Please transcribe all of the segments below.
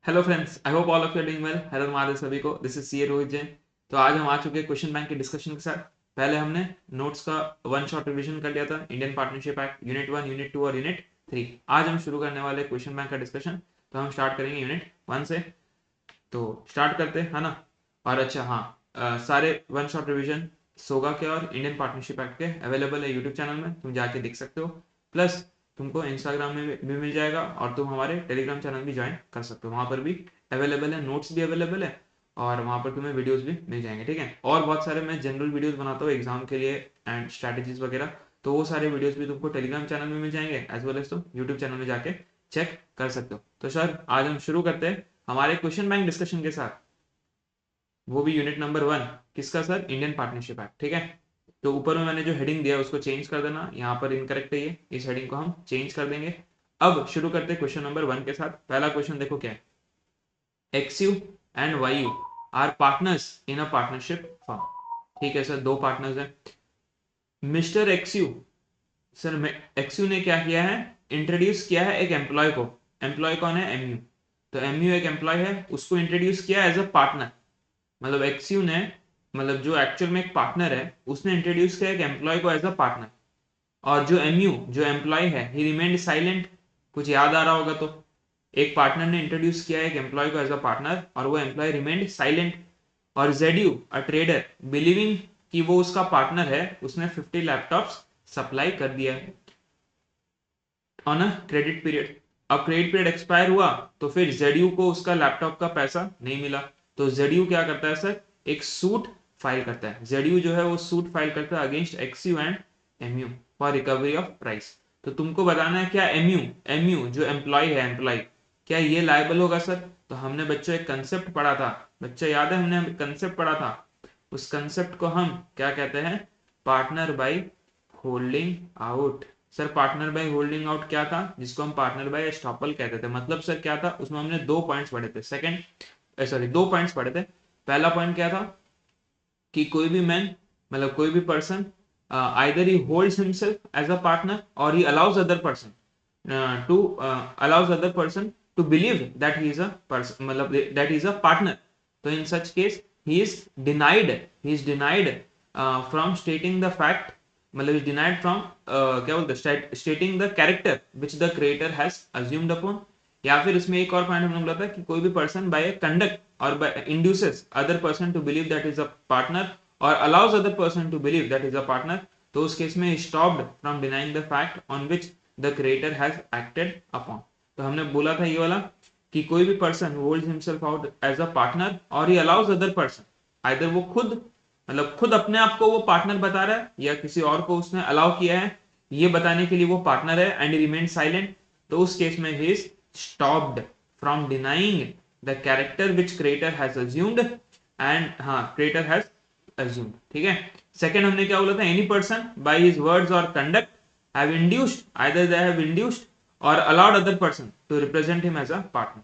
Hello friends, I hope all of you are doing well. Hello Mahadev सभी को, this is CA Rohit Jain. तो आज हम आ चुके हैं क्वेश्चन बैंक के डिस्कशन के साथ। पहले हमने नोट्स का वन शॉट रिवीजन कर लिया था, Indian partnership act unit 1, unit 2 और यूनिट 3। आज हम शुरू करने वाले क्वेश्चन बैंक का डिस्कशन। तो हम स्टार्ट करेंगे यूनिट 1 से। तो स्टार्ट करते हैं, है ना। और अच्छा हाँ, सारे वन शॉट रिवीजन सोगा के और इंडियन पार्टनरशिप एक्ट के अवेलेबल है यूट्यूब चैनल में, तुम जाके देख सकते हो। प्लस तुमको इंस्टाग्राम में भी मिल जाएगा और तुम हमारे टेलीग्राम चैनल भी ज्वाइन कर सकते हो, वहां पर भी अवेलेबल है, नोट्स भी अवेलेबल है और वहां पर तुम्हें वीडियोस भी मिल जाएंगे। ठीक है, और बहुत सारे मैं जनरल वीडियोस बनाता हूँ एग्जाम के लिए एंड स्ट्रैटेजीज वगैरह, तो वो सारे वीडियोस भी तुमको टेलीग्राम चैनल में मिल जाएंगे एज वेल एज तुम यूट्यूब चैनल में जाके चेक कर सकते हो। तो सर आज हम शुरू करते हैं हमारे क्वेश्चन बैंक डिस्कशन के साथ, वो भी यूनिट नंबर 1। किसका सर? Indian partnership act. ठीक है, तो ऊपर में मैंने जो हेडिंग दिया है उसको चेंज कर देना, यहाँ पर इनकरेक्ट है ये, इस हेडिंग को हम चेंज कर देंगे। अब शुरू करते हैं क्वेश्चन नंबर 1 के साथ। पहला क्वेश्चन देखो क्या है। X U and Y U are partners in a partnership firm. ठीक है सर, दो पार्टनर्स हैं। मिस्टर एक्सयू, सर एक्सयू ने क्या किया है? इंट्रोड्यूस किया है एक एम्प्लॉय को। एम्प्लॉय कौन है? एमयू। तो एमयू एक एम्प्लॉय है, उसको इंट्रोड्यूस किया एज अ पार्टनर। मतलब एक्सयू ने, मतलब जो एक्चुअल में एक पार्टनर है, उसने इंट्रोड्यूस किया एक एम्प्लॉय को एज अ पार्टनर। और जो एमयू, जो एम्प्लॉय है, ही रिमेन्ड साइलेंट। कुछ याद आ रहा होगा तो, एक पार्टनर ने इंट्रोड्यूस किया एक एम्प्लॉय को एज अ पार्टनर और वो एम्प्लॉय रिमेन्ड साइलेंट। और जेडयू अ ट्रेडर, बिलीविंग कि वो उसका पार्टनर है, उसने 50 लैपटॉप्स सप्लाई कर दिया है ऑन अ क्रेडिट पीरियड। अब क्रेडिट पीरियड एक्सपायर हुआ तो फिर जेडयू को उसका लैपटॉप का पैसा नहीं मिला। तो जेडयू क्या करता है सर? एक सूट फाइल करता है। जेडयू जो है वो सूट फाइल करता है against एक्सयू and MU for recovery of price. तो तुमको बताना है क्या एमयू, एमयू जो एम्प्लॉय है, एम्प्लॉय, क्या ये लायबल होगा सर? तो हमने बच्चों एक कंसेप्ट पढ़ा था, बच्चा याद है, हमने कंसेप्ट पढ़ा था। उस कंसेप्ट को हम क्या कहते हैं? Partner by holding out. Sir partner by holding out क्या था? जिसको हम पार्टनर बाय एस्टॉपल कहते थे। मतलब सर क्या था उसमें? हमने दो पॉइंट्स पढ़े थे। सॉरी, दो पॉइंट्स पढ़े थे। पहला पॉइंट क्या था कि कोई भी मैन, मतलब कोई भी person, either he holds himself as a partner और he allows other person to allows other person to believe that he is a person, मतलब that he is a partner. तो in such case he is denied from stating the fact, मतलब is denied from क्या बोलते हैं, stating the character which the creator has assumed upon। या फिर इसमें एक और पॉइंट हमने बोला था कि कोई भी पर्सन बाय कंडक्ट और by induces other person to believe that is a partner और allows other person to believe that is a partner, तो उस केस में stopped from denying the fact on which the creator has acted upon. तो हमने बोला था ये वाला कि कोई भी person holds himself out as a partner और ही अलाउज अदर पर्सन, आइदर वो खुद, मतलब खुद अपने आप को वो पार्टनर बता रहा है या किसी और को उसने अलाउ किया है ये बताने के लिए वो पार्टनर है एंड रिमेन साइलेंट, तो उस केस में he is stopped from denying the character which creator has assumed and, हाँ, क्रिएटर हैज अज्यूम्ड। ठीक है। सेकंड हमने क्या बोला था? Any person by his words और conduct have induced, either they have induced or allowed other person to represent him as a partner।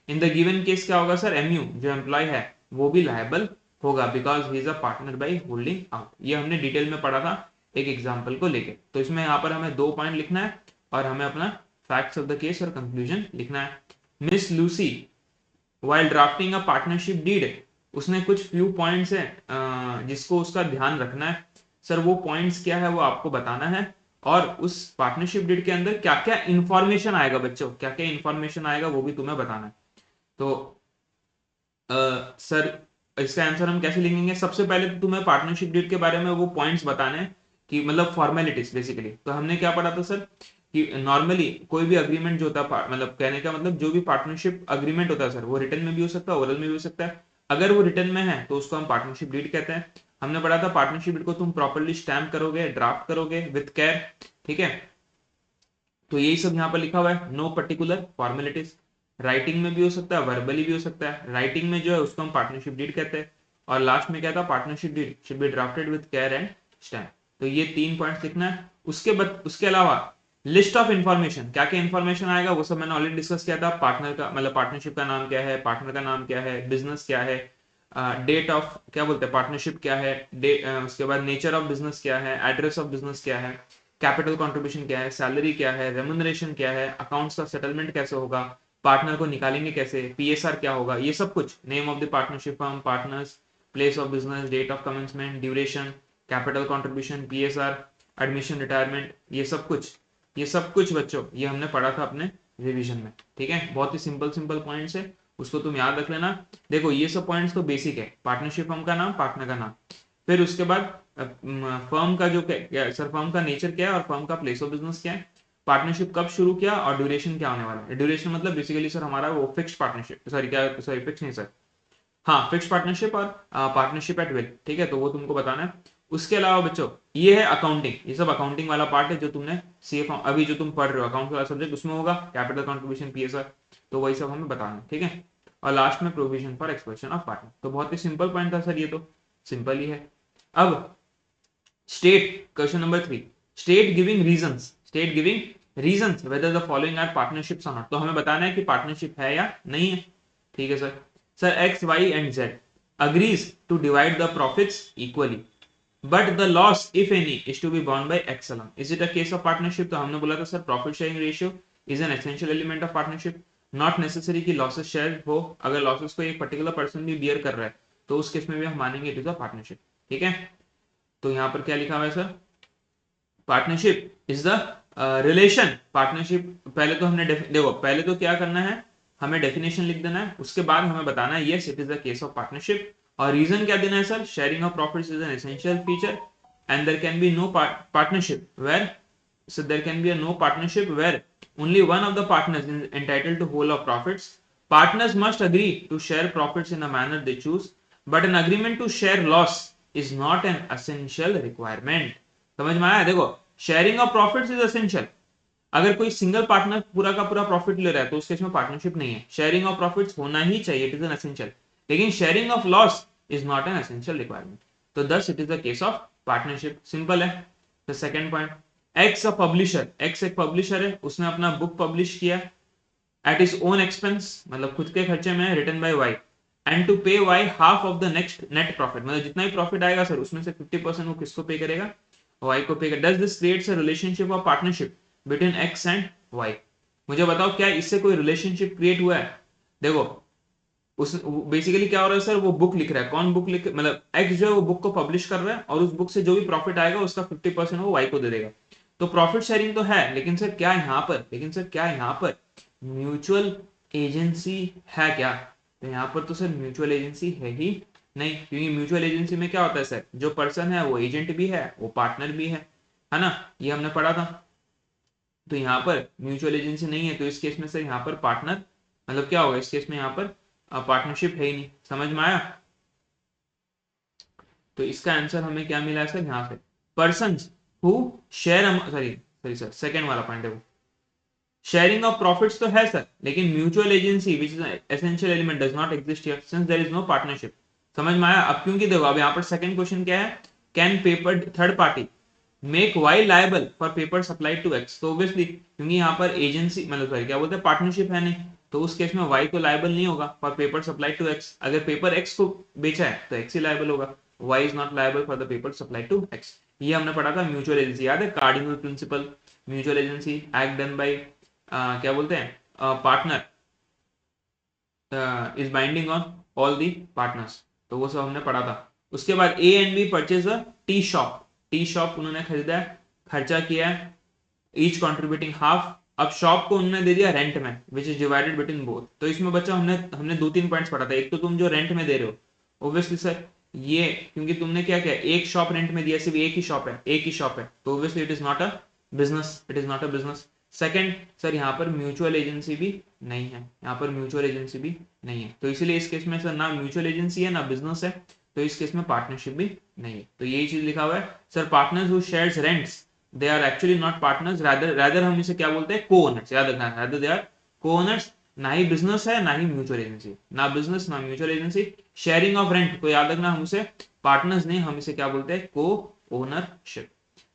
in the given case क्या होगा सर? mu जो एम्प्लॉय है वो भी लायबल होगा because he is a partner by holding out. ये हमने detail में पढ़ा था एक एग्जांपल को लेके। तो इसमें यहाँ पर हमें दो पॉइंट लिखना है और हमें अपना फैक्ट्स ऑफ द केस और कंक्लूजन लिखना है। Miss Lucy while drafting a partnership deed, उसने कुछ फ्यू पॉइंट्स है जिसको उसका ध्यान रखना है। सर वो पॉइंट्स क्या है वो आपको बताना है और उस पार्टनरशिप डीड के अंदर क्या क्या इंफॉर्मेशन आएगा बच्चों, क्या क्या इंफॉर्मेशन आएगा वो भी तुम्हें बताना है। तो सर इसका आंसर हम कैसे लिखेंगे? सबसे पहले तो तुम्हें पार्टनरशिप डीड के बारे में वो पॉइंट्स बताने हैं कि मतलब फॉर्मेलिटीज बेसिकली। तो हमने क्या पढ़ा था सर कि नॉर्मली कोई भी अग्रीमेंट जो होता है, मतलब कहने का मतलब जो भी पार्टनरशिप अग्रीमेंट होता है सर, वो रिटर्न में भी हो सकता है, ओरल में भी हो सकता है। अगर वो रिटर्न में है तो उसको हम पार्टनरशिप डीड कहते हैं। हमने पढ़ा था पार्टनरशिप डीड को तुम प्रॉपरली स्टैम्प करोगे, ड्राफ्ट करोगे विथ केयर। ठीक है, तो यही सब यहाँ पर लिखा हुआ है, नो पर्टिकुलर फॉर्मेलिटीज। राइटिंग में भी हो सकता है, वर्बली भी हो सकता है। राइटिंग में जो है उसको हम पार्टनरशिप डीड कहते हैं। और लास्ट में क्या था? Partnership deed should be drafted with care and stamp. तो ये तीन पॉइंट्स लिखना है। उसके अलावा लिस्ट ऑफ इन्फॉर्मेशन, क्या क्या इन्फॉर्मेशन आएगा वो सब मैंने ऑलरेडी डिस्कस किया था। पार्टनर का मतलब पार्टनरशिप का नाम क्या है, पार्टनर का नाम क्या है, बिजनेस क्या है, डेट ऑफ क्या बोलते हैं पार्टनरशिप क्या है, उसके बाद नेचर ऑफ बिजनेस क्या है, एड्रेस ऑफ बिजनेस क्या है, कैपिटल कंट्रीब्यूशन क्या है, सैलरी क्या है, रेमुनरेशन क्या है, अकाउंट्स का सेटलमेंट कैसे होगा, पार्टनर को निकालेंगे कैसे, पीएसआर क्या होगा, ये सब कुछ, name of the partnership firm, partners, place of business, date of commencement, duration, capital contribution, PSR, admission, retirement, ये सब कुछ बच्चों ये हमने पढ़ा था अपने रिवीजन में। ठीक है, बहुत ही सिंपल सिंपल पॉइंट्स है, उसको तुम याद रख लेना। देखो ये सब पॉइंट्स तो बेसिक है, पार्टनरशिप फर्म का नाम, पार्टनर का नाम, फिर उसके बाद फर्म का जो सर फर्म का नेचर क्या है और फर्म का प्लेस ऑफ बिजनेस क्या है, पार्टनरशिप कब शुरू किया और ड्यूरेशन क्या होने वाला है। ड्यूरेशन मतलब बेसिकली सर हमारा वो फिक्स्ड पार्टनरशिप, सॉरी फिक्स नहीं सर, हाँ फिक्स पार्टनरशिप और पार्टनरशिप एट विल, ठीक है, तो वो तुमको बताना है। उसके अलावा बच्चों ये है अकाउंटिंग, ये सब अकाउंटिंग वाला पार्ट है जो तुमने सीए अभी जो तुम पढ़ रहे हो अकाउंट वाला सब्जेक्ट, उसमें होगा कैपिटल कंट्रीब्यूशन, पीएसआर, तो वही सब हमें बताना है। ठीक है, और लास्ट में provision for expression of partner. तो बहुत ही सिंपल पॉइंट था सर, ये तो सिंपल ही है। अब state, question number 3, state giving reasons whether the following are partnerships और नॉट। तो हमें बताना है कि पार्टनरशिप है या नहीं है। ठीक है sir X Y and Z agrees to divide the profits equally but the loss if any is to be borne by x alone. Is it a case of partnership? तो हमने बोला था sir profit sharing ratio is an essential element of partnership, not necessary कि losses share हो, अगर losses को एक particular person भी बियर कर रहा है तो उस केस में भी हम मानेंगे इट इज अ पार्टनरशिप। ठीक है, तो यहाँ पर क्या लिखा हुआ है sir, partnership is the relation, partnership पहले तो हमने देखो पहले तो क्या करना है, हमें डेफिनेशन लिख देना है, उसके बाद हमें बताना है yes it is the case of partnership, और रीजन क्या देना है sir, sharing of profits is an essential feature and there can be no partnership where, so there can be a no partnership where only one of the partners is entitled to whole of profits. Partners must agree to share profits in a manner they choose, but an agreement to share loss is not an essential requirement. समझ में आया? देखो sharing of profits is essential, अगर कोई single partner पूरा का पूरा profit ले रहा है तो उस केस में पार्टनरशिप नहीं है, शेयरिंग ऑफ प्रॉफिट्स होना ही चाहिए, इट इज एन एसेंशियल, लेकिन sharing of loss is not an essential requirement, तो thus it is the case of partnership, simple है। The second point, X a publisher, X एक publisher है, उसने अपना बुक पब्लिश किया एट इज ओन एक्सपेंस, मतलब खुद के खर्चे में, written by Y, and to pay Y half of the next net profit, मतलब जितना भी प्रॉफिट आएगा सर उसमें से 50% वो किसको पे करेगा, वाई को पे करेगा। Does this creates a relationship of partnership between X and Y? मुझे बताओ क्या इससे कोई रिलेशनशिप क्रिएट हुआ है? देखो उस बेसिकली क्या हो रहा है सर, वो बुक लिख रहा है, कौन बुक लिख, मतलब एक्स जो है वो बुक को पब्लिश कर रहा है और उस बुक से जो भी प्रॉफिट आएगा उसका 50% वो वाई को दे देगा, तो प्रॉफिट शेयरिंग तो है, लेकिन सर क्या यहाँ पर म्यूचुअल एजेंसी है क्या? तो यहाँ पर तो सर म्यूचुअल एजेंसी है ही नहीं, क्योंकि म्यूचुअल एजेंसी में क्या होता है सर, जो पर्सन है वो एजेंट भी है वो पार्टनर भी है ना, ये हमने पढ़ा था। तो यहाँ पर म्यूचुअल एजेंसी नहीं है, तो इस केस में सर यहाँ पर पार्टनर, मतलब क्या होगा इस केस में, यहाँ पर पार्टनरशिप है ही नहीं। समझ में आया? तो इसका आंसर हमें क्या मिला है सर, यहाँ से person who share, sorry sir second वाला पॉइंट है वो, शेयरिंग ऑफ प्रॉफिट्स तो है सर, लेकिन mutual agency which is essential element does not exist here since there is no partnership. समझ में आया? अब क्योंकि देखो अब यहाँ पर सेकंड क्वेश्चन क्या है, can paper third party make Y liable for paper supplied to X, तो ऑब्वियसली क्योंकि यहाँ पर एजेंसी, मतलब सॉरी क्या बोलते हैं, पार्टनरशिप है नहीं, तो उस केस में वाई तो लायबल नहीं होगा for paper supplied to X, अगर पेपर एक्स को बेचा है तो एक्स ही लायबल होगा, Y is not liable for the paper supplied to X. ये हमने पढ़ा था म्यूचुअल एजेंसी, याद है cardinal principle, mutual agency act done by क्या बोलते हैं partner is binding on all the partners, तो वो सब हमने पढ़ा था। उसके बाद A and B purchase a tea shop, tea shop उन्होंने खरीदा है, खर्चा किया है, ईच कंट्रीब्यूटिंग हाफ, अब शॉप को उन्होंने दे दिया रेंट में which is divided between both. तो इसमें बच्चा हमने दो तीन पॉइंट्स पढ़ा था, एक तो तुम जो रेंट में दे रहे हो ऑब्वियसली सर ये, क्योंकि तुमने क्या किया, एक शॉप रेंट में दिया, सिर्फ एक ही शॉप है, तो obviously it is not a business, it is not a business. Second sir यहाँ पर म्यूचुअल एजेंसी भी नहीं है, यहाँ पर म्यूचुअल एजेंसी भी नहीं है, तो इसीलिए इस केस में सर ना म्यूचुअल एजेंसी है ना बिजनेस है, तो इस केस में पार्टनरशिप भी नहीं है। तो यही चीज लिखा हुआ है sir, partners who shares rents they are actually not partners, rather हम इसे क्या बोलते हैं, को ओनर्स, याद रखना, rather they are co-owners, ना ही बिजनेस है ना ही म्यूचुअल एजेंसी, ना बिजनेस ना mutual agency. Sharing of rent को याद रखना, हम उसे पार्टनर्स नहीं, हम इसे क्या बोलते हैं, को ownership.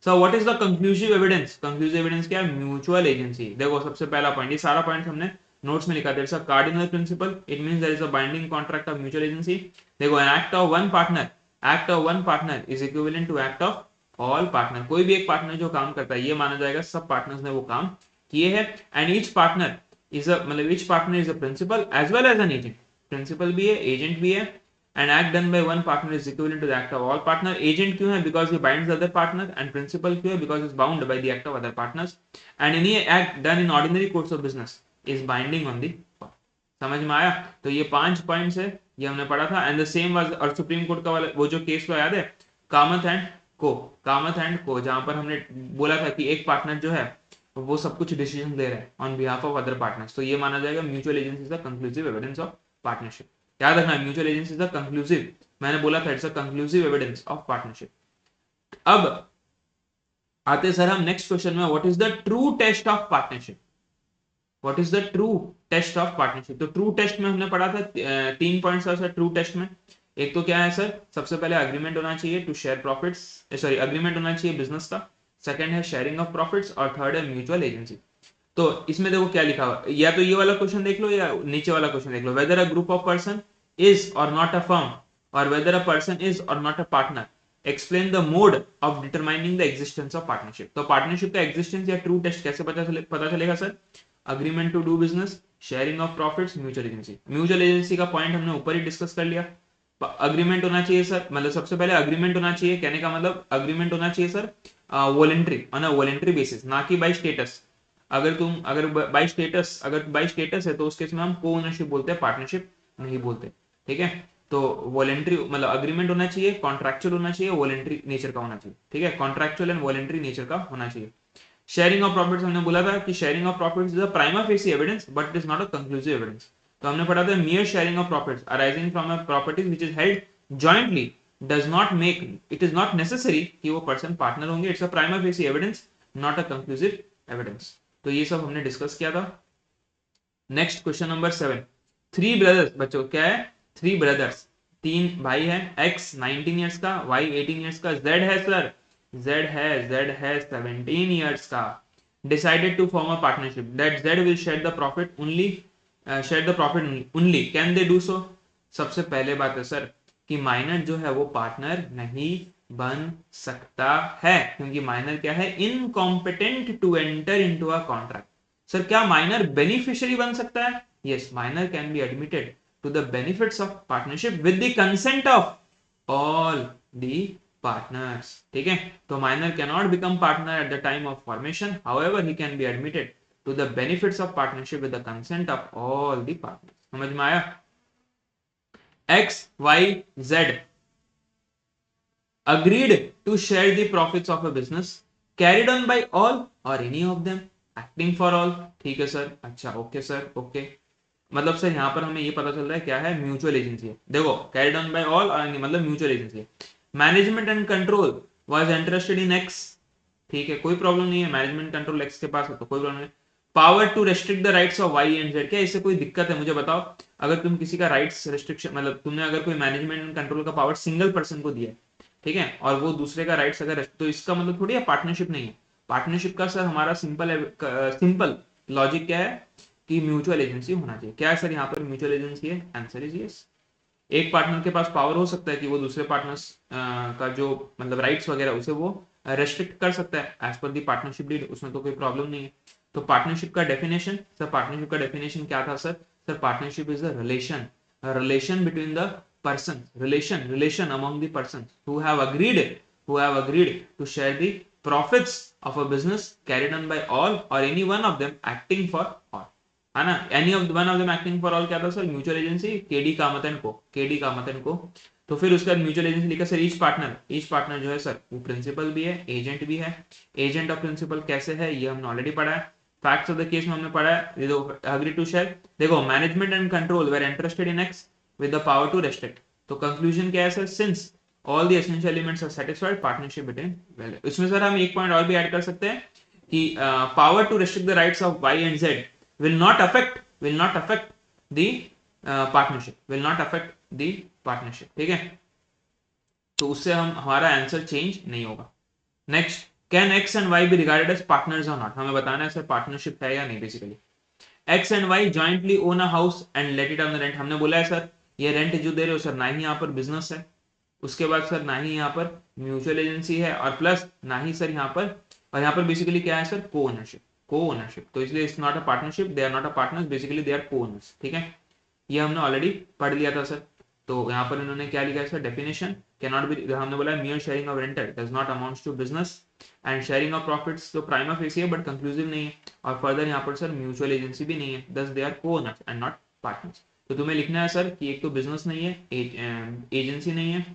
So what is the conclusive evidence, conclusive evidence क्या है, म्यूचुअल एजेंसी। देखो सबसे पहला पॉइंट, ये सारा पॉइंट हमने नोट्स में लिखा, there is a cardinal principle, it means there is a binding contract of mutual agency. देखो an act of one partner is equivalent to act of all partner, कोई भी एक पार्टनर जो काम करता है ये माना जाएगा सब पार्टनर्स ने वो काम किए हैं, and each partner is a मतलब which partner is a principal as well as an agent, principal भी है एजेंट भी है, and act done by one partner is equivalent to the act of all partner. Agent क्यों है? Because he binds the other partner, and principal क्यों है? Because it's bound by the act of other partners. And any act done in ordinary course of business is binding on the part. समझ में आया? तो ये 5 points है, ये हमने पढ़ा था. एंड द सेम वाज, और सुप्रीम कोर्ट का वाला वो जो केस तो याद है, कामत एंड को, कामत एंड को, जहां पर हमने बोला था कि एक पार्टनर जो है वो सब कुछ डिसीजन दे रहा है on behalf of other partners, तो ये माना जाएगा mutual agency is the conclusive evidence of partnership. याद रखना, mutual agency is the conclusive, मैंने बोला था it's a conclusive evidence of partnership. अब आते सर हम नेक्स्ट क्वेश्चन में, what is the true test of partnership, what is the true test of partnership. तो ट्रू टेस्ट में हमने पढ़ा था 3 पॉइंट्स था सर ट्रू टेस्ट में. एक तो क्या है सर, सबसे पहले अग्रीमेंट होना चाहिए to share profits, sorry agreement होना चाहिए बिजनेस का, सेकंड है शेयरिंग ऑफ प्रॉफिट्स, और थर्ड है म्यूचुअल एजेंसी. तो इसमें देखो क्या लिखा हुआ, या तो ये वाला क्वेश्चन देख लो या नीचे वाला क्वेश्चन देख लो, whether a group of person is or not a firm, और whether a person is or not a partner, explain the mode of determining the existence of partnership. तो पार्टनरशिप का एग्जिस्टेंस या ट्रू टेस्ट कैसे पता चलेगा sir, agreement to do business, sharing of profits, mutual agency. Mutual agency का point हमने ऊपर ही discuss कर लिया. अग्रीमेंट होना चाहिए सर, मतलब सबसे पहले अग्रीमेंट होना चाहिए, कहने का मतलब अग्रीमेंट होना चाहिए sir voluntary, on a voluntary basis, ना कि बाय स्टेटस. अगर बाय स्टेटस है तो उस केस में हम को ओनरशिप बोलते हैं, पार्टनरशिप नहीं बोलते. ठीक है, तो वॉलेंट्री मतलब अग्रीमेंट होना चाहिए, कॉन्ट्रैक्चुअल होना चाहिए, वॉलेंट्री नेचर का होना चाहिए. ठीक है, कॉन्ट्रैक्चुअल एंड वॉलेंट्री नेचर का होना चाहिए. शेयरिंग ऑफ प्रॉफिट्स हमने बोला था कि sharing of profits is a prima facie evidence but it is not a conclusive evidence. तो हमने पढ़ा था मियर sharing of profits arising from a property which is held jointly does not make it is not necessary कि वो person partner होंगे. It's a prima facie evidence, not a conclusive evidence. तो ये सब हमने डिस्कस किया था. नेक्स्ट क्वेश्चन नंबर 7, 3 ब्रदर्स, बच्चों क्या है, 3 ब्रदर्स, 3 भाई हैं, x 19 ईयर्स का, y 18 ईयर्स का, z है सर, z है 17 ईयर्स का. Decided to form a partnership that z will share the profit only, can they do so. सबसे पहले बात है सर कि माइनर जो है वो पार्टनर नहीं बन सकता है, क्योंकि माइनर क्या है, incompetent to enter into a contract. Sir क्या माइनर बेनिफिशियरी बन सकता है? Yes, minor can be admitted to the benefits of partnership with the consent of all the partners. ठीक है, तो minor can not become partner at the time of formation, however he can be admitted to the benefits of partnership with the consent of all the partners. समझ में आया? X Y Z agreed to share the profits of a business carried on by all or any of them acting for all. ठीक है sir, अच्छा okay sir, okay. मतलब sir यहाँ पर हमें ये पता चल रहा है क्या है, म्यूचुअल एजेंसी है. देखो कैरिड ऑन बाय ऑल और मतलब म्यूचुअल एजेंसी है. Management and control was interested in x. ठीक है, कोई प्रॉब्लम नहीं है, मैनेजमेंट कंट्रोल एक्स के पास है तो कोई प्रॉब्लम नहीं. Power to restrict the rights of Y and Z, क्या इससे कोई दिक्कत है? मुझे बताओ, अगर तुम किसी का राइट्स रेस्ट्रिक्शन मतलब तुमने अगर कोई मैनेजमेंट एंड कंट्रोल का पावर सिंगल पर्सन को दिया है, ठीक है, और वो दूसरे का राइट्स अगर, तो इसका मतलब थोड़ी है पार्टनरशिप नहीं है. पार्टनरशिप का सर हमारा सिंपल लॉजिक क्या है कि म्यूचुअल एजेंसी होना चाहिए. क्या है सर यहाँ पर म्यूचुअल एजेंसी है? Answer is yes. एक पार्टनर के पास पावर हो सकता है कि वो दूसरे पार्टनर्स का जो मतलब राइट्स वगैरह उसे वो रेस्ट्रिक्ट कर सकता है एज पर दी पार्टनरशिप डीड, उसमें तो कोई प्रॉब्लम नहीं है. तो पार्टनरशिप का डेफिनेशन सर, पार्टनरशिप का डेफिनेशन क्या था sir? Sir partnership is a relation between the person, relation among the persons who have agreed to share the profits of a business carried on by all or any one of them acting for all, है ना. Any of one of them acting for all क्या था sir? Mutual agency, KD कामतन को. तो फिर उसके बाद mutual agency लिखा सर, ईच पार्टनर जो है सर वो प्रिंसिपल भी है, एजेंट भी है. एजेंट ऑफ प्रिंसिपल कैसे है ये हमने ऑलरेडी पढ़ा है. फैक्ट्स ऑफ द केस में हमने पढ़ा है, अग्री टू शेयर. देखो management and control were interested in X with the power to restrict. तो कंक्लूजन क्या है sir? Since all the essential elements are satisfied, partnership between well. इसमें sir हम एक पॉइंट और भी ऐड कर सकते हैं कि power to restrict the rights of y and z will not affect the partnership. ठीक है, तो उससे हमारा आंसर चेंज नहीं होगा. Next, can X and Y be regarded as partners और नॉट? हमें बताना है सर पार्टनरशिप है या नहीं. Basically X and Y jointly own a house and let it on the rent. हमने बोला है सर ये रेंट जो दे रहे हो सर, ना ही यहाँ पर बिजनेस है, उसके बाद सर ना ही यहाँ पर म्यूचुअल एजेंसी है, और प्लस ना ही सर यहाँ पर, और यहाँ पर बेसिकली क्या है सर? को ओनरशिप. को ओनरशिप, तो इसलिए it's not a partnership, they are not a partners, basically they are co-owners. ठीक है, ये हमने ऑलरेडी पढ़ लिया था सर। तो यहाँ पर इन्होंने क्या लिखा है sir, definition can not be, हमने बोला mere sharing of rental does not amounts to business and sharing of profits तो प्राइमा फेसी है बट कंक्लूसिव नहीं है, और फर्दर यहाँ पर सर म्यूचुअल एजेंसी भी नहीं है, दस दे आर को ओनर्स एंड नॉट पार्टनर्स। तो तुम्हें लिखना है सर कि एक तो बिजनेस नहीं है, एजेंसी नहीं है,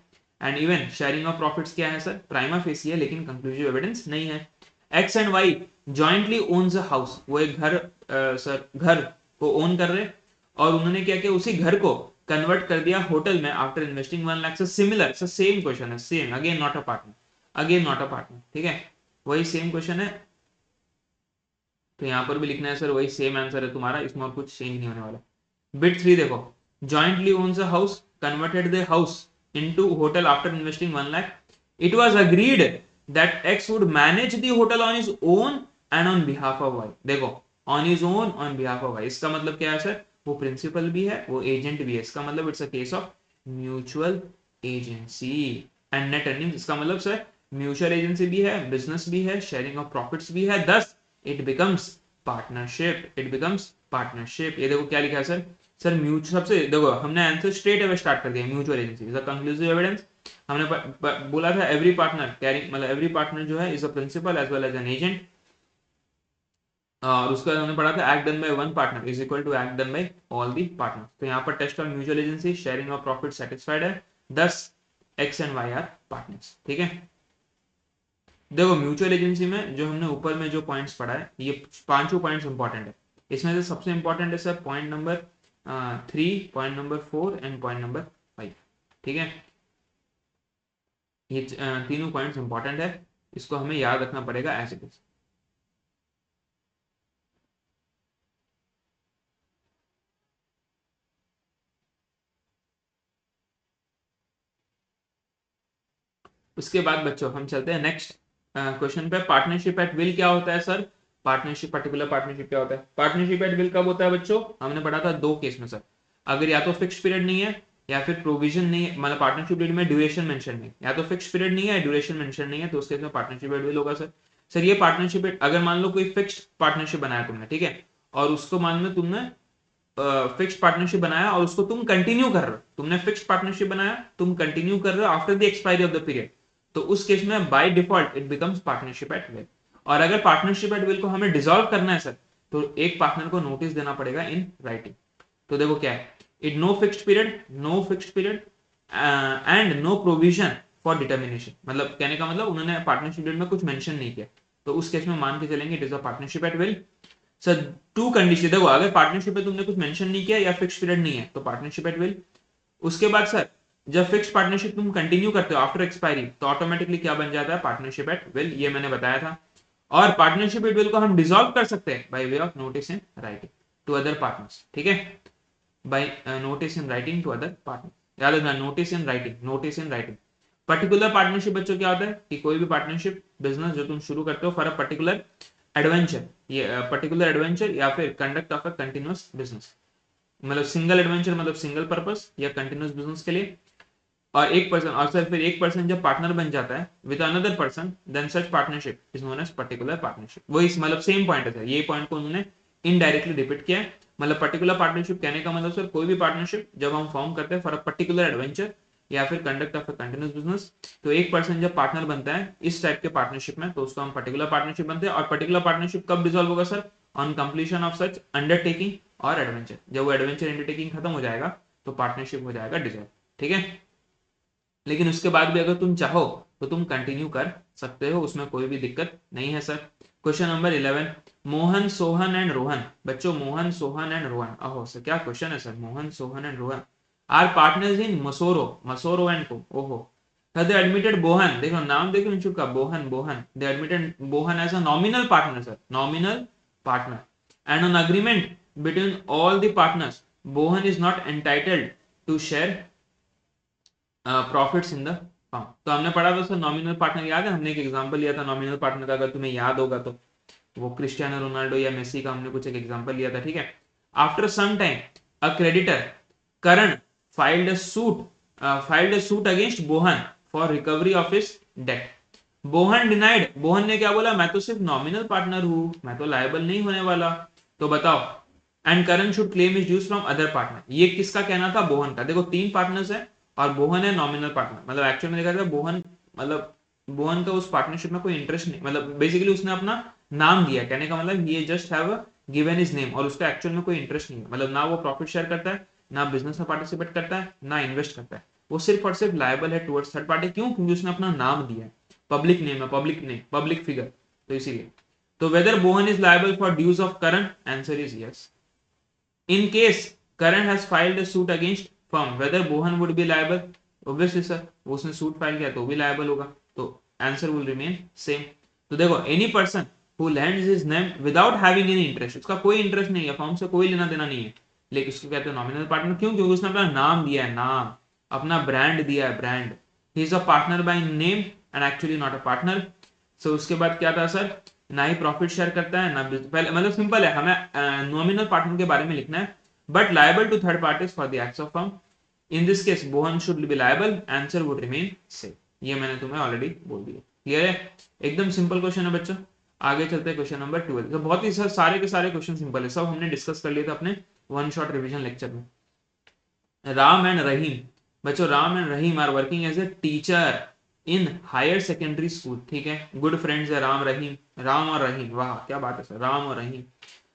and even sharing of profits क्या है सर, प्राइमा फेसी है लेकिन कंक्लूसिव एविडेंस नहीं है। X and Y jointly owns a house, वो एक घर सर घर को ओन कर रहे, और उन्होंने क्या किया, उसी घर को कन्वर्ट कर दिया होटल में आफ्टर इन्वेस्टिंग 1 लाख से सिमिलर, सर सेम क्वेश्चन है, same again not a partner, again not a partner. ठीक है, वही सेम क्वेश्चन है, तो यहां पर भी लिखना है सर वही सेम आंसर है तुम्हारा, इसमें और कुछ चेंज नहीं होने वाला। बिट 3 देखो, jointly owns a house, converted the house into hotel after investing 1 lakh, it was agreed that X would manage the hotel on his own and on behalf of Y. देखो on his own on behalf of Y, इसका मतलब क्या है sir, वो principal भी है वो agent भी है, इसका मतलब it's a case of mutual agency. And net earning, इसका मतलब सर म्यूचुअल एजेंसी भी है, बिजनेस भी है, शेयरिंग ऑफ प्रॉफिट्स भी है, thus it becomes partnership, it becomes partnership. ये देखो क्या लिखा है सर, सर म्यूचुअल, सबसे देखो हमने आंसर स्ट्रेट अवे स्टार्ट कर दिया, mutual agency is a conclusive evidence. हमने बोला था एवरी पार्टनर कैरिंग, मतलब एवरी पार्टनर जो है is a principal as well as an agent, और उसके बाद हमने पढ़ा था act done by one partner is equal to act done by all the partner. तो यहाँ पर test of mutual agency, sharing of profit satisfied है, thus X and Y are partners. ठीक है, देखो म्यूचुअल एजेंसी में जो हमने ऊपर में जो पॉइंट्स पढ़ा है, ये पांचों पॉइंट्स इंपॉर्टेंट है, इसमें से सबसे इंपॉर्टेंट है sir point number 3, point number 4 and point number 5। ठीक है, ये तीनों पॉइंट्स इंपॉर्टेंट है, इसको हमें याद रखना पड़ेगा एज इट इज। उसके बाद बच्चों हम चलते हैं नेक्स्ट क्वेश्चन पे, पार्टनरशिप एट विल क्या होता है सर, पार्टनरशिप पर्टिकुलर पार्टनरशिप क्या होता है, पार्टनरशिप एट विल कब होता है बच्चों, हमने पढ़ा था दो केस में सर, अगर या तो फिक्स पीरियड नहीं है या फिर प्रोविजन नहीं है, मतलब पार्टनरशिप पीरियड में ड्यूरेशन मेंशन नहीं, या तो फिक्स पीरियड नहीं है ड्यूरेशन मेंशन नहीं है, तो उसके में पार्टनरशिप एट विल होगा सर। सर ये पार्टनरशिप अगर मान लो कोई फिक्स्ड पार्टनरशिप बनाया तुमने, ठीक है, और उसको मान लो तुमने फिक्स पार्टनरशिप बनाया और उसको तुम कंटिन्यू कर रहे हो, तुमने फिक्स पार्टनरशिप बनाया तुम कंटिन्यू कर रहे हो after the expiry of the period, तो उस केस में by default it becomes partnership at will. और अगर पार्टनरशिप एट विल को हमें डिसॉल्व करना है सर, तो एक पार्टनर को नोटिस देना पड़ेगा इन राइटिंग। तो देखो क्या है, it no fixed period, no fixed period and no provision for determination, मतलब कहने का मतलब उन्होंने पार्टनरशिप पीरियड में कुछ मेंशन नहीं किया, तो उस केस में मान के चलेंगे it is a partnership at will. Sir two condition, देखो अगर पार्टनरशिप में तुमने कुछ मेंशन नहीं किया या फिक्स पीरियड नहीं है तो पार्टनरशिप एट विल। उसके बाद सर जब फिक्स पार्टनरशिप तुम कंटिन्यू करते हो आफ्टर एक्सपायरी, तो ऑटोमेटिकली क्या बन जाता है, पार्टनरशिप एट विल, ये मैंने बताया था। और पार्टनरशिप एट विल को हम डिसॉल्व कर सकते हैं by way of notice in writing to other partners. ठीक है, by notice in writing to other partner, याद रखना notice in writing, notice in writing. Particular partnership बच्चों क्या होता है कि कोई भी पार्टनरशिप बिजनेस जो तुम शुरू करते हो फॉर अ पर्टिकुलर एडवेंचर, ये पर्टिकुलर एडवेंचर या फिर conduct of a continuous business, मतलब सिंगल एडवेंचर मतलब सिंगल पर्पस या कंटिन्यूअस बिजनेस के लिए, और एक पर्सन, और सर फिर एक पर्सन जब पार्टनर बन जाता है with another person then such partnership is known as particular partnership. वही मतलब सेम पॉइंट है सर, ये पॉइंट को उन्होंने इनडायरेक्टली रिपीट किया है, मतलब पर्टिकुलर पार्टनरशिप कहने का मतलब सर कोई भी पार्टनरशिप जब हम फॉर्म करते हैं फॉर अ पर्टिकुलर एडवेंचर या फिर conduct of a continuous business, तो एक पर्सन जब पार्टनर बनता है इस टाइप के पार्टनरशिप में तो उसको हम पर्टिकुलर पार्टनरशिप बनते हैं। और पर्टिकुलर पार्टनरशिप कब डिसॉल्व होगा sir, on completion of such undertaking और एडवेंचर, जब वो एडवेंचर अंडरटेकिंग खत्म हो जाएगा तो पार्टनरशिप हो जाएगा डिसॉल्व। ठीक है, लेकिन उसके बाद भी अगर तुम चाहो तो तुम कंटिन्यू कर सकते हो, उसमें कोई भी दिक्कत नहीं है sir. Question number 11, Mohan Sohan and Rohan, बच्चों मोहन सोहन एंड रोहन, अहो सर क्या क्वेश्चन है sir, Mohan Sohan and Rohan are partners in मसोरो, मसोरो एंड को, ओहो, दे एडमिटेड बोहन, देखो नाम देखो इंचू का, Bohan, Bohan, they admitted Bohan as a nominal partner sir, nominal partner, and on agreement between all the partners Bohan is not entitled to share profits in the firm. तो हमने पढ़ा था सर नॉमिनल पार्टनर, याद है हमने एक एग्जांपल लिया था नॉमिनल पार्टनर का, अगर तुम्हें याद होगा तो वो क्रिस्टियानो रोनाल्डो या मेसी का हमने कुछ एक एग्जांपल लिया था। ठीक है, after some time a creditor Karan filed a suit against Bohan for recovery of his debt. Bohan denied, Bohan ने क्या बोला, मैं तो सिर्फ नॉमिनल पार्टनर हूं, मैं तो लायबल नहीं होने वाला। तो बताओ, and Karan should claim is dues from other partner, ये किसका कहना था, बोहन का। देखो 3 पार्टनर्स है और बोहन है नॉमिनल पार्टनर, मतलब एक्चुअल में देखा जाए बोहन, मतलब बोहन का उस पार्टनरशिप में कोई इंटरेस्ट नहीं, मतलब बेसिकली उसने अपना नाम दिया, कहने का मतलब ये just have given his name, और उसका एक्चुअल में कोई इंटरेस्ट नहीं है, मतलब ना वो प्रॉफिट शेयर करता है, ना बिजनेस में पार्टिसिपेट करता है, ना इन्वेस्ट करता है, वो सिर्फ और सिर्फ लायबल है टुवर्ड्स थर्ड पार्टी। क्यों? क्योंकि उसने अपना नाम दिया है, पब्लिक नेम है, पब्लिक नेम, पब्लिक फिगर, तो इसीलिए। तो whether Bohan is liable for dues of Karan, answer is yes. In case Karan has filed a suit against firm, whether Bohan would be liable, obviously sir उसने सूट फाइल किया तो भी liable होगा, तो आंसर विल रिमेन सेम। तो देखो any person who lands his name without having any interest, उसका कोई इंटरेस्ट नहीं है, फर्म से कोई लेना देना नहीं है, लेकिन उसको कहते हैं नॉमिनल पार्टनर। क्यों? क्योंकि उसने अपना नाम दिया है, नाम, अपना ब्रांड दिया है, brand. He is a partner by name and actually not a partner. So उसके बाद क्या था सर, ना ही प्रॉफिट शेयर करता है, ना पहले, मतलब सिंपल है, हमें नॉमिनल पार्टनर के बारे में लिखना है, but liable to third parties for the acts of firm. In this case Bohan should be liable, answer would remain same. ये मैंने तुम्हें ऑलरेडी बोल दिया, क्लियर है? एकदम सिंपल क्वेश्चन है बच्चों। आगे चलते हैं क्वेश्चन नंबर 12। तो बहुत ही सारे के सारे क्वेश्चन सिंपल है, सब हमने डिस्कस कर लिए थे अपने वन शॉट रिविजन लेक्चर में। राम एंड रहीम, बच्चों Ram and Rahim are working as a teacher in higher secondary school, ठीक है, गुड फ्रेंड्स है राम रहीम, राम और रहीम, वाह क्या बात है सर, राम और Rahim.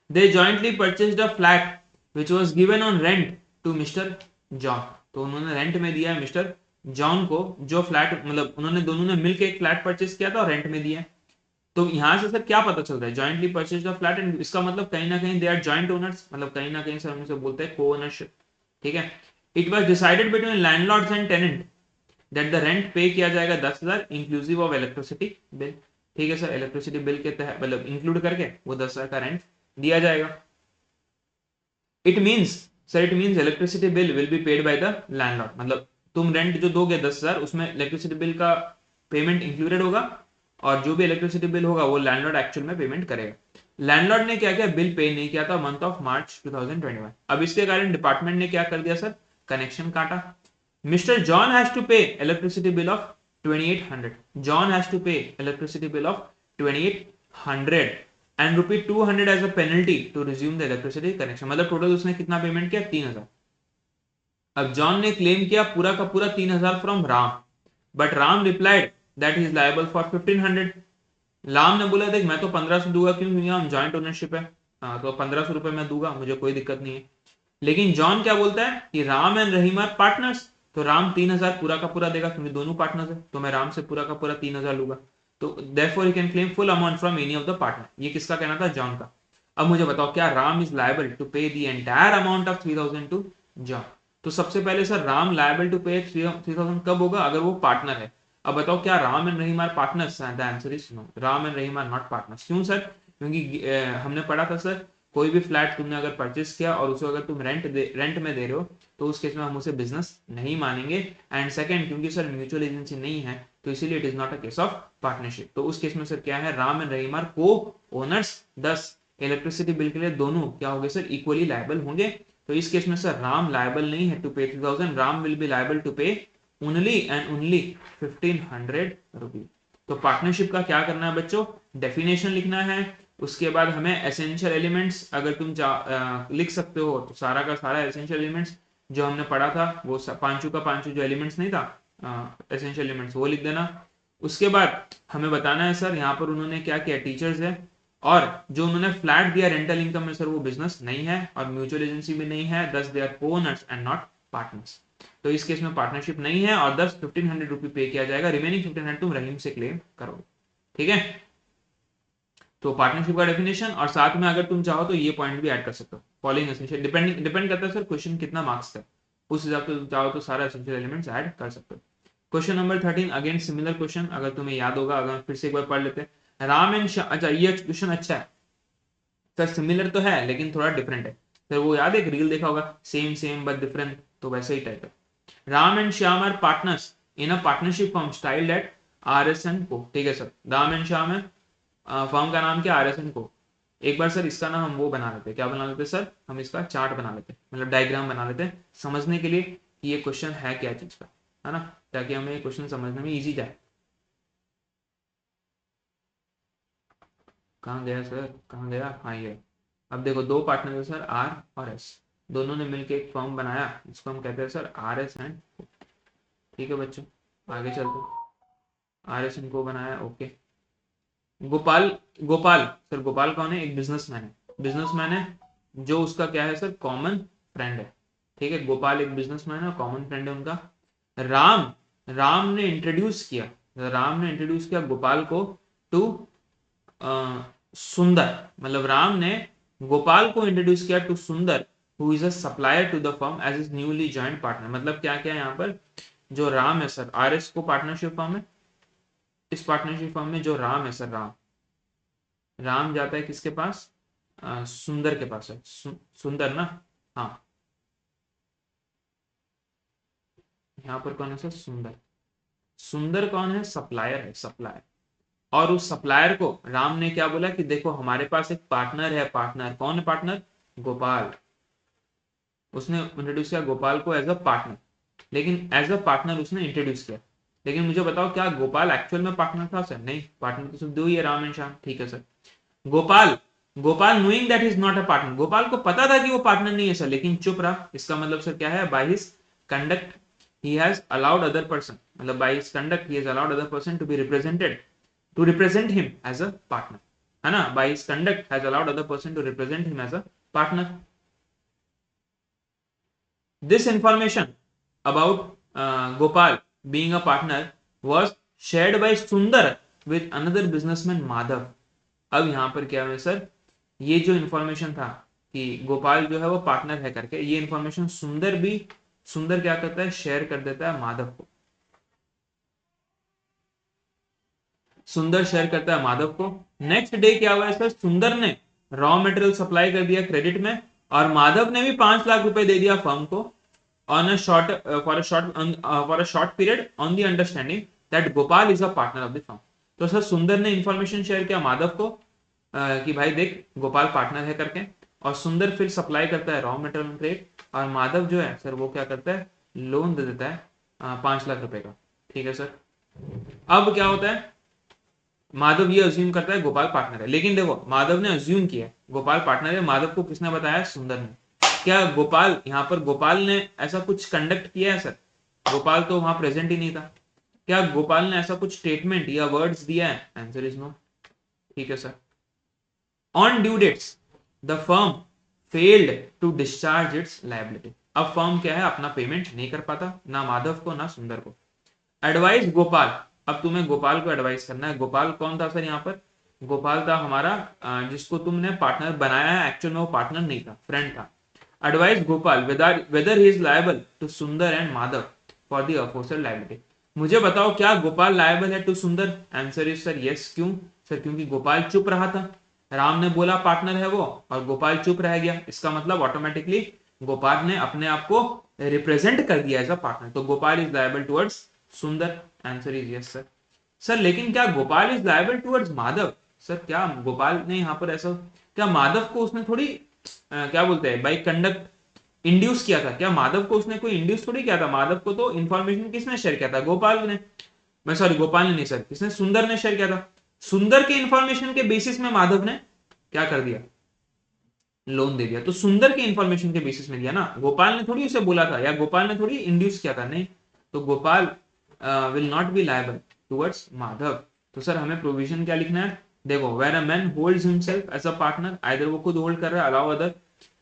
They jointly purchased a flat which was given on rent to mister John, तो उन्होंने रेंट में दिया है मिस्टर जॉन को, जो फ्लैट, मतलब उन्होंने दोनों ने मिलकर एक फ्लैट परचेज किया था और रेंट में दिया। तो यहां से सर क्या पता चलता है, jointly purchase the flat, and इसका मतलब कहीं ना कहीं दे आर जॉइंट ओनर्स, मतलब कहीं ना कहीं सर हम इसे बोलते हैं को ओनरशिप, ठीक है। It was decided between landlords and tenant that the rent pay किया जाएगा 10,000 इंक्लूसिव ऑफ इलेक्ट्रिसिटी बिल, ठीक है सर, इलेक्ट्रिसिटी बिल के तहत मतलब इंक्लूड करके वो 10,000 का रेंट दिया जाएगा। It means sir, it means electricity bill will be paid by the landlord, मतलब तुम रेंट जो दोगे 10,000, उसमें इलेक्ट्रिसिटी बिल का पेमेंट इंक्लूडेड होगा, और जो भी इलेक्ट्रिसिटी बिल होगा वो लैंडलॉर्ड एक्चुअल में पेमेंट करेगा। लैंडलॉर्ड ने क्या किया, बिल पे नहीं किया था मंथ ऑफ मार्च 2021। अब इसके कारण डिपार्टमेंट ने क्या कर दिया सर, कनेक्शन काटा। Mister John has to pay electricity bill of 2800, John has to pay electricity bill of 2800 and ₹200 as a penalty to resume the electricity connection, मतलब टोटल उसने कितना पेमेंट किया, 3,000। अब जॉन ने क्लेम किया पूरा का पूरा 3,000 from Ram, but Ram replied that he is liable for 1,500। Ram ने बोला देख मैं तो 1,500 दूंगा, क्यों? क्योंकि हम जॉइंट ओनरशिप है, हाँ तो 1,500 रुपए मैं दूंगा, मुझे कोई दिक्कत नहीं है। लेकिन जॉन क्या बोलता है कि Ram and Rahim are partners, तो राम 3,000 पूरा का पूरा देगा, क्योंकि दोनों पार्टनर्स है, तो मैं राम से पूरा का पूरा 3,000 लूंगा, तो therefore he can claim full amount from any of the partner. ये किसका कहना था, जॉन का। अब मुझे बताओ, क्या Ram is liable to pay the entire amount of 3,000 to John? तो सबसे पहले sir Ram liable to pay 3,000 कब होगा, अगर वो पार्टनर है। अब बताओ क्या Ram and Rahim are partners? The answer is no, Ram and Rahim are not partners. क्यों सर? क्योंकि हमने पढ़ा था सर, कोई भी फ्लैट तुमने अगर परचेस किया और उसे अगर तुम रेंट में दे रहे हो, तो उस केस में हम उसे बिजनेस नहीं मानेंगे। एंड सेकंड, क्योंकि सर म्यूचुअल एजेंसी नहीं है, तो इसीलिए it is not a case of partnership. तो उस केस में सर क्या है, राम एंड रहीम आर को ओनर्स, दस इलेक्ट्रिसिटी बिल के लिए दोनों क्या होंगे सर, इक्वली लायबल होंगे। तो इस केस में सर राम लायबल नहीं है to pay 3,000, Ram will be liable to pay only and only 1,500 rupees. तो पार्टनरशिप का क्या करना है बच्चों, डेफिनेशन लिखना है, उसके बाद हमें एसेंशियल एलिमेंट्स अगर तुम लिख सकते हो, तो सारा का सारा एसेंशियल एलिमेंट्स जो हमने पढ़ा था, वो पांचू का पांचू जो एलिमेंट्स नहीं था, एसेंशियल एलिमेंट्स, वो लिख देना। उसके बाद हमें बताना है सर, यहाँ पर उन्होंने क्या किया, टीचर्स है, और जो उन्होंने फ्लैट दिया रेंटल इनकम में सर, वो बिजनेस नहीं है और म्यूचुअल एजेंसी भी नहीं है, thus they are co-owners and not partners. तो इस केस में पार्टनरशिप नहीं है, और 1,500 रुपये पे किया जाएगा, रिमेनिंग 1,500 तुम रहीम से क्लेम करोगे, ठीक है। तो पार्टनरशिप का डेफिनेशन, और साथ में अगर तुम चाहो तो ये पॉइंट भी ऐड कर सकते हो, फॉलोइंग एसेंशियल, डिपेंड करता है सर क्वेश्चन कितना मार्क्स है, उस हिसाब से तुम चाहो तो सारा एसेंशियल एलिमेंट्स ऐड कर सकते हो। Question number 13 again similar question, अगर तुम्हें याद होगा, अगर फिर से एक बार पढ़ लेते हैं। राम एंड श्याम, अच्छा ये क्वेश्चन अच्छा है सर, सिमिलर तो है लेकिन थोड़ा डिफरेंट है सर, वो याद है एक रील देखा होगा, सेम सेम बट डिफरेंट, तो वैसे ही टाइप है। Ram and Shyam are partners in a partnership form styled at RSN को, ठीक है सर, राम एंड श्याम है, फर्म का नाम क्या, RSN को। एक बार सर इसका ना हम वो बना लेते, क्या बना लेते सर, हम इसका चार्ट बना लेते, मतलब डायग्राम बना लेते समझने के लिए कि ये क्वेश्चन है क्या चीज का, है ना, ताकि हमें क्वेश्चन समझने में इजी जाए। कहाँ गया सर, कहाँ गया, हाँ ये। अब देखो दो पार्टनर है सर, आर और एस, दोनों ने मिलकर एक फर्म बनाया, इसको हम कहते हैं सर आर एस एंड। ठीक है बच्चों, आगे चलते हैं। आर एस इनको बनाया, ओके। गोपाल, गोपाल सर, गोपाल कौन है, एक बिजनेसमैन है, बिजनेसमैन है जो उसका क्या है सर, कॉमन फ्रेंड है। ठीक है, गोपाल एक बिजनेसमैन है, कॉमन फ्रेंड है उनका। राम, राम ने इंट्रोड्यूस किया, राम ने इंट्रोड्यूस किया गोपाल को टू सुंदर, मतलब राम ने गोपाल को इंट्रोड्यूस किया to Sundar who is a supplier to the firm as is newly joint partner. मतलब क्या क्या है यहाँ पर, जो राम है सर, आर एस को पार्टनरशिप फर्म है, इस पार्टनरशिप फर्म में जो राम है सर, राम, राम जाता है किसके पास, सुंदर के पास है, सुंदर ना, हाँ, यहाँ पर कौन है सर, सुंदर। सुंदर कौन है, सप्लायर है, सप्लायर। और उस सप्लायर को राम ने क्या बोला कि देखो हमारे पास एक पार्टनर है, पार्टनर कौन है, पार्टनर गोपाल। उसने इंट्रोड्यूस किया गोपाल को एज अ पार्टनर, लेकिन एज अ पार्टनर उसने इंट्रोड्यूस किया। लेकिन मुझे बताओ क्या गोपाल एक्चुअल में पार्टनर था सर, नहीं, पार्टनर तो सिर्फ दो ही है, राम एंड श्याम। ठीक है sir, Gopal, Gopal knowing that is not a partner, Gopal को पता था कि वो पार्टनर नहीं है सर, लेकिन चुप रहा। इसका मतलब सर क्या है, by his conduct he has allowed other person, मतलब by his conduct he has allowed other person to be represented, to represent him as a partner, है ना, by his conduct has allowed other person to represent him as a partner. This information about Gopal being a partner was shared by Sundar with another businessman Madhav. अब यहाँ पर क्या है sir, ये जो information था कि गोपाल जो है वो पार्टनर है करके, ये इंफॉर्मेशन सुंदर भी, सुंदर क्या करता है, शेयर कर देता है माधव को। सुंदर शेयर करता है माधव को। नेक्स्ट डे क्या हुआ है सर, सुंदर ने रॉ मटेरियल सप्लाई कर दिया क्रेडिट में, और माधव ने भी 5 लाख रुपए दे दिया फर्म को on a short for a short period on the understanding that Gopal is a partner of the firm। तो सर सुंदर ने इंफॉर्मेशन शेयर किया माधव को कि भाई देख गोपाल पार्टनर है करके, और सुंदर फिर सप्लाई करता है रॉ मटेरियल क्रेडिट, और माधव जो है सर वो क्या करता है, लोन दे देता है 5 लाख रुपए का। ठीक है सर, अब क्या होता है, माधव ये अज्यूम करता है गोपाल पार्टनर है, लेकिन देखो माधव ने अज्यूम किया गोपाल पार्टनर है, माधव को किसने बताया, सुंदर ने। क्या गोपाल, यहाँ पर गोपाल ने ऐसा कुछ कंडक्ट किया है सर, गोपाल तो वहां प्रेजेंट ही नहीं था, क्या गोपाल ने ऐसा कुछ स्टेटमेंट या वर्ड्स दिया है, आंसर इज नो। ठीक है sir, on due dates the firm failed to discharge its liability. अब फर्म क्या है, अपना पेमेंट नहीं कर पाता, ना माधव को ना सुंदर को। एडवाइस गोपाल, अब तुम्हें गोपाल को एडवाइस करना है। गोपाल कौन था सर यहाँ पर, गोपाल था हमारा जिसको तुमने पार्टनर बनाया है, एक्चुअल में वो पार्टनर नहीं था, फ्रेंड था। Advise Gopal whether he is liable to Sundar and Madhav for the aforesaid liability। मुझे बताओ क्या गोपाल लायबल है टू सुंदर, आंसर इज सर यस। क्यों सर, क्योंकि गोपाल चुप रहा था, राम ने बोला पार्टनर है वो, और गोपाल चुप रह गया, इसका मतलब ऑटोमेटिकली गोपाल ने अपने आप को रिप्रेजेंट कर दिया एज अ पार्टनर, तो गोपाल इज लायबल टुवर्ड्स सुंदर, answer is yes sir. Sir लेकिन क्या Gopal is liable towards Madhav, sir क्या गोपाल ने यहाँ पर ऐसा, क्या माधव को उसने थोड़ी क्या बोलते हैं बाई कंडक्ट इंड्यूस किया था, क्या माधव को उसने कोई इंड्यूस थोड़ी किया था, माधव को तो इन्फॉर्मेशन किसने शेयर किया था, गोपाल ने, मैं सॉरी गोपाल ने नहीं सर, किसने, सुंदर ने शेयर किया था। सुंदर के इंफॉर्मेशन के बेसिस में माधव ने क्या कर दिया, लोन दे दिया, तो सुंदर के इंफॉर्मेशन के बेसिस में दिया ना, गोपाल ने थोड़ी उसे बोला था, या गोपाल ने थोड़ी इंड्यूस किया था, नहीं, तो Gopal will not be liable towards Madhav. तो सर हमें प्रोविजन क्या लिखना है, देखो where a man holds himself as a partner, either वो खुद होल्ड कर रहा है, allow other,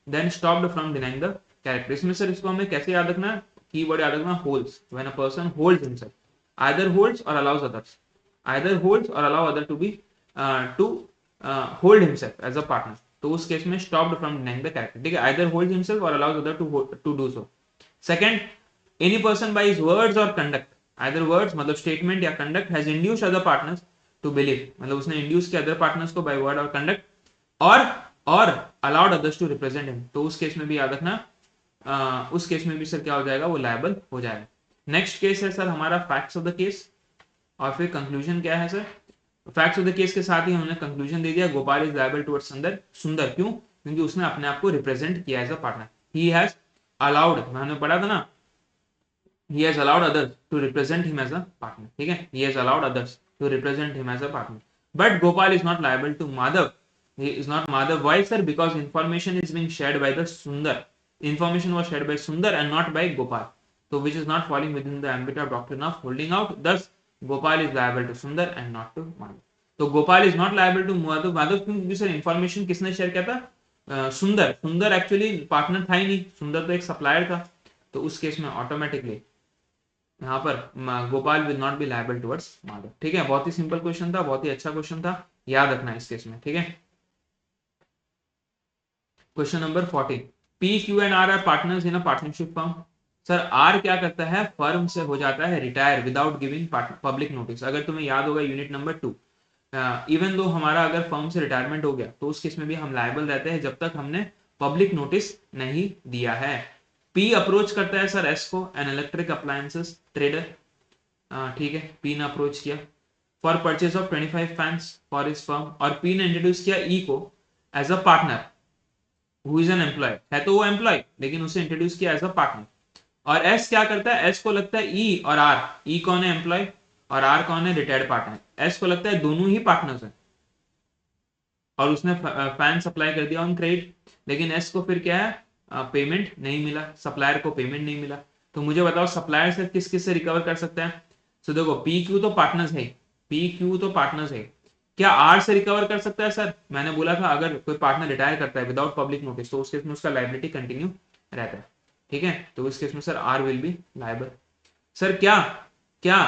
then stopped from denying the character. इसमें सर इसको हमें कैसे याद रखना है, कीवर्ड याद रखना holds, when a person holds himself, either holds और अलाउज अदर्स, आइदर होल्ड्स और allow other to be to hold himself as a partner, तो उस केस में stopped from denying the character. ठीक है, आइदर होल्ड हिमसेल्फ और allows other to do so. Second, any person by his words और conduct, either words मतलब statement या conduct, has induced other partners to believe, मतलब उसने induce किया other partners को बाय वर्ड और कंडक्ट, और और allowed others to represent him, तो उस केस में भी याद रखना उस केस में भी सर क्या हो जाएगा, वो लायबल हो जाएगा। नेक्स्ट केस है सर हमारा फैक्ट्स ऑफ द केस, और फिर कंक्लूजन क्या है sir, facts of the case के साथ ही हमने कंक्लूजन दे दिया, गोपाल इज लायबल टुवर्ड्स सुंदर, सुंदर क्यों, क्योंकि उसने अपने आप को रिप्रेजेंट किया as a partner, he has allowed, हमने पढ़ा था ना, he has allowed others to represent him as a partner। ठीक है, he has allowed others to represent him as a partner। But Gopal is not liable to Madhav. He is not Madhav. Why, sir? Because information is being shared by the Sundar. Information was shared by Sundar and not by Gopal. So which is not falling within the ambit of doctrine of holding out. Thus, Gopal is liable to Sundar and not to Madhav. तो Gopal is not liable to Madhav Madhav क्योंकि sir information किसने share किया था सुंदर सुंदर actually partner था ही नहीं सुंदर तो एक सप्लायर था तो उस केस में ऑटोमेटिकली यहाँ पर Gopal will not be liable towards Madhav ठीक है बहुत ही सिंपल क्वेश्चन था बहुत ही अच्छा क्वेश्चन था याद रखना इस केस में ठीक है question number 14 P Q and R R partners in a partnership firm sir R क्या करता है फर्म से हो जाता है retire without giving public notice अगर तुम्हें याद होगा यूनिट नंबर 2 इवन दो हमारा अगर फर्म से रिटायरमेंट हो गया तो उस केस में भी हम लायबल रहते हैं जब तक हमने पब्लिक नोटिस नहीं दिया है पी अप्रोच करता है सर एस को एन इलेक्ट्रिक अप्लायंसेस ट्रेडर ठीक है पी ने अप्रोच किया for purchase of 25 fans for his firm और पी ने इंट्रोड्यूस किया ई को as a partner who is an employee है तो वो एम्प्लॉय लेकिन उसे इंट्रोड्यूस किया एज अ पार्टनर और एस क्या करता है एस को लगता है ई और आर ई कौन है एम्प्लॉय और आर कौन है रिटायर्ड पार्टनर एस को लगता है दोनों ही पार्टनर्स हैं और उसने फैन सप्लाई कर दिया ऑन क्रेडिट लेकिन एस को फिर क्या है पेमेंट नहीं मिला सप्लायर को पेमेंट नहीं मिला तो मुझे बताओ सप्लायर से किस किस से रिकवर कर सकते हैं सो देखो पी क्यू तो पार्टनर्स है पी क्यू तो पार्टनर्स है क्या आर से रिकवर कर सकता है सर मैंने बोला था अगर कोई पार्टनर रिटायर करता है विदाउट पब्लिक नोटिस तो उस केस में उसका लायबिलिटी कंटिन्यू रहता है ठीक है तो इस केस में sir R will be liable sir क्या क्या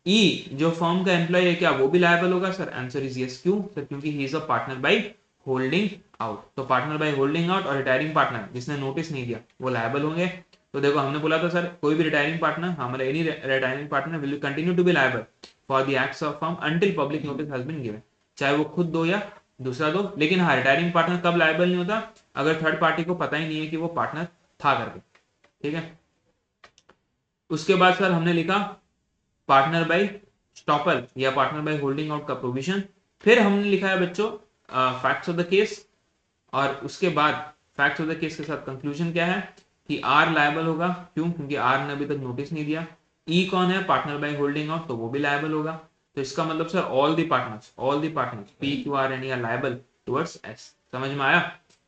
ई जो फर्म का एम्प्लॉय है क्या वो भी लायबल होगा सर आंसर इज यस क्यों सर क्योंकि ही is a partner by holding out तो पार्टनर बाय होल्डिंग आउट और रिटायरिंग पार्टनर जिसने नोटिस नहीं दिया वो लायबल होंगे तो देखो हमने बोला था सर कोई भी रिटायरिंग पार्टनर हमारा any retiring partner will continue to be liable for the acts of firm until public notice has been given चाहे वो खुद दो या दूसरा दो लेकिन हाँ रिटायरिंग पार्टनर कब लायबल नहीं होता अगर थर्ड पार्टी को पता ही नहीं है कि वो पार्टनर था करके ठीक है उसके बाद सर हमने लिखा पार्टनर बाय स्टॉपर या पार्टनर बाय होल्डिंग आउट का प्रोविजन फिर हमने लिखा है बच्चों फैक्ट्स ऑफ द केस और उसके बाद फैक्ट्स ऑफ द केस के साथ कंक्लूजन क्या है कि आर लायबल होगा क्यों क्योंकि आर ने अभी तक नोटिस नहीं दिया ई कौन है पार्टनर बाय होल्डिंग आउट तो वो भी लायबल होगा तो इसका मतलब sir all the partners P Q R and E R liable towards S समझ में आया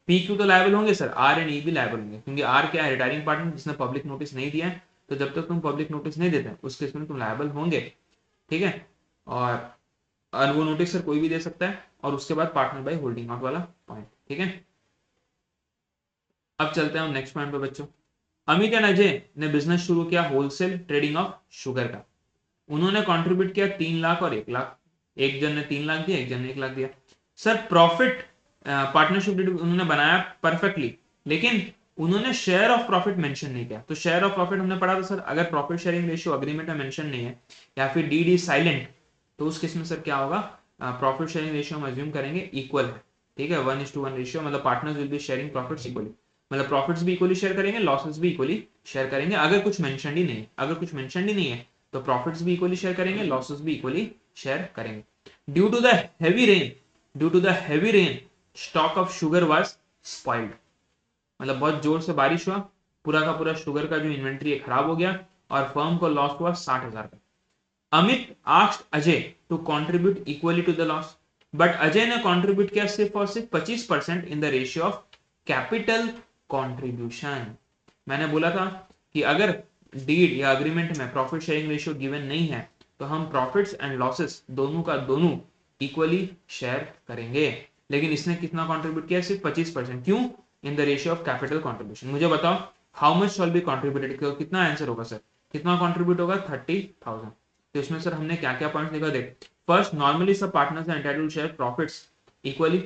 पी क्यू तो लायबल होंगे सर आर एंड ई भी लायबल होंगे क्योंकि आर क्या है रिटायरिंग पार्टनर जिसने पब्लिक नोटिस नहीं दिया है तो जब तक तुम पब्लिक नोटिस नहीं देते उस केस में तुम लायबल होंगे ठीक है और वो नोटिस सर कोई भी दे सकता है और उसके बाद पार्टनर बाय होल्डिंग आउट वाला पॉइंट ठीक है अब चलते हैं हम नेक्स्ट पॉइंट पे बच्चों अमित एंड अजय ने बिजनेस शुरू किया होलसेल ट्रेडिंग ऑफ शुगर का उन्होंने कंट्रीब्यूट किया 3 लाख और 1 लाख एक जन ने 3 लाख दिया एक जन ने 1 लाख दिया सर प्रॉफिट पार्टनरशिप उन्होंने बनाया परफेक्टली लेकिन उन्होंने शेयर ऑफ प्रॉफिट मेंशन नहीं किया तो शेयर ऑफ प्रॉफिट हमने पढ़ा था सर अगर प्रॉफिट शेयरिंग रेशियो अग्रीमेंट में मेंशन नहीं है या फिर डीडी साइलेंट तो उस केस में सर क्या होगा प्रॉफिट शेयरिंग रेशियो हम अज्यूम करेंगे इक्वल है ठीक है 1:1 रेशियो मतलब partners will be sharing profits equally मतलब प्रॉफिट्स भी इक्वली शेयर करेंगे लॉसेस भी इक्वली शेयर करेंगे अगर कुछ मेंशन ही नहीं है अगर कुछ मेंशन ही नहीं है तो प्रॉफिट्स भी इक्वली शेयर करेंगे लॉसेस भी इक्वली शेयर करेंगे due to the heavy rain stock of sugar was spoiled मतलब बहुत जोर से बारिश हुआ पूरा का पूरा शुगर का जो इन्वेंट्री है खराब हो गया और फर्म को लॉस हुआ 60,000 का Amit asked Ajay to contribute equally to the loss but Ajay ने कंट्रीब्यूट किया सिर्फ और सिर्फ 25% in the ratio of capital contribution मैंने बोला था कि अगर डीड या अग्रीमेंट में प्रॉफिट शेयरिंग रेशियो गिवन नहीं है तो हम प्रॉफिट्स एंड लॉसेस दोनों का दोनों इक्वली शेयर करेंगे लेकिन इसने कितना कंट्रीब्यूट किया सिर्फ 25% क्यों इन the ratio of capital contribution मुझे बताओ how much shall be contributed कितना आंसर होगा सर कितना कंट्रीब्यूट होगा 30,000 तो इसमें सर हमने क्या क्या पॉइंट्स लिखा देख फर्स्ट नॉर्मली सब partners are entitled to share profits equally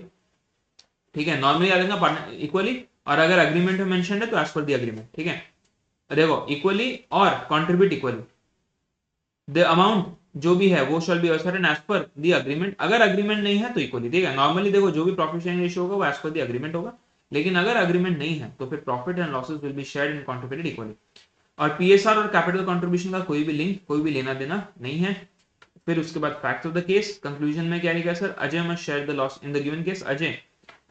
ठीक है नॉर्मली आ जाएगा पार्टनर इक्वली और अगर अग्रीमेंट में मेंशन है तो एज पर द अग्रीमेंट ठीक है देखो इक्वली और कंट्रीब्यूट इक्वली द अमाउंट जो भी है वो shall be certain as per the agreement अगर अग्रीमेंट नहीं है तो इक्वली ठीक है नॉर्मली देखो जो भी प्रॉफिट शेयरिंग रेशियो होगा वो एज पर द अग्रीमेंट होगा लेकिन अगर अग्रीमेंट नहीं है तो फिर profit and losses will be shared and contributed equally और पीएसआर और कैपिटल कंट्रीब्यूशन का कोई भी लिंक कोई भी लेना देना नहीं है फिर उसके बाद facts of the case conclusion में क्या लिखा sir Ajay must share the loss in the given case Ajay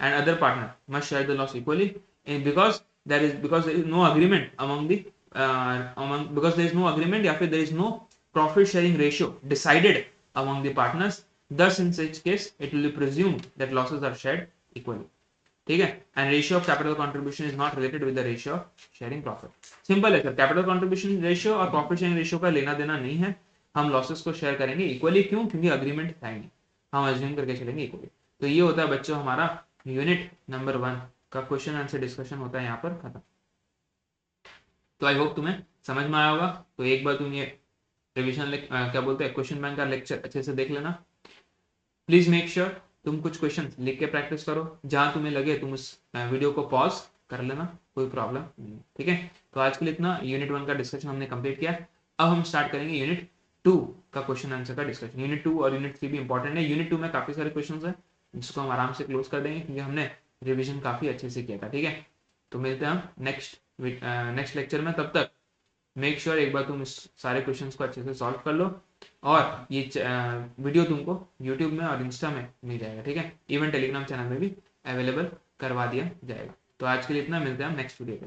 and other partner must share the loss equally because there is no agreement because there is no agreement या फिर there is no profit sharing ratio decided among the partners thus in such case it will be presumed that losses are shared equally. ठीक है, and ratio of capital contribution is not related with the ratio of sharing profit. Simple है sir, capital contribution ratio और profit sharing ratio का लेना देना नहीं है, हम लॉसेस को शेयर करेंगे इक्वली। क्यों? क्योंकि अग्रीमेंट था ही नहीं, हम अज्यूम करके चलेंगे इक्वली। तो ये होता है बच्चों हमारा यूनिट नंबर 1 का क्वेश्चन आंसर डिस्कशन होता है यहाँ पर खत्म। तो आई होप तुम्हें समझ में आया होगा। तो एक बार तुम ये रिविजन क्या बोलते हैं क्वेश्चन बैंक का लेक्चर अच्छे से देख लेना। प्लीज मेक श्योर तुम कुछ क्वेश्चन लिख के प्रैक्टिस करो, जहां तुम्हें लगे तुम उस वीडियो को पॉज कर लेना, कोई प्रॉब्लम नहीं। ठीक है, तो आज के लिए इतना यूनिट 1 का डिस्कशन हमने कंप्लीट किया। अब हम स्टार्ट करेंगे यूनिट 2 का क्वेश्चन आंसर का डिस्कशन। यूनिट 2 और यूनिट 3 भी इंपॉर्टेंट है। यूनिट 2 में काफी सारे क्वेश्चन है जिसको हम आराम से क्लोज कर देंगे क्योंकि हमने रिविजन काफी अच्छे से किया था। ठीक है, तो मिलते हैं हम नेक्स्ट लेक्चर में। तब तक मेक श्योर एक बार तुम इस सारे क्वेश्चंस को अच्छे से सॉल्व कर लो, और ये वीडियो तुमको यूट्यूब में और इंस्टा में मिल जाएगा। ठीक है, इवन टेलीग्राम चैनल में भी अवेलेबल करवा दिया जाएगा। तो आज के लिए इतना, मिलते हैं हम नेक्स्ट वीडियो पे।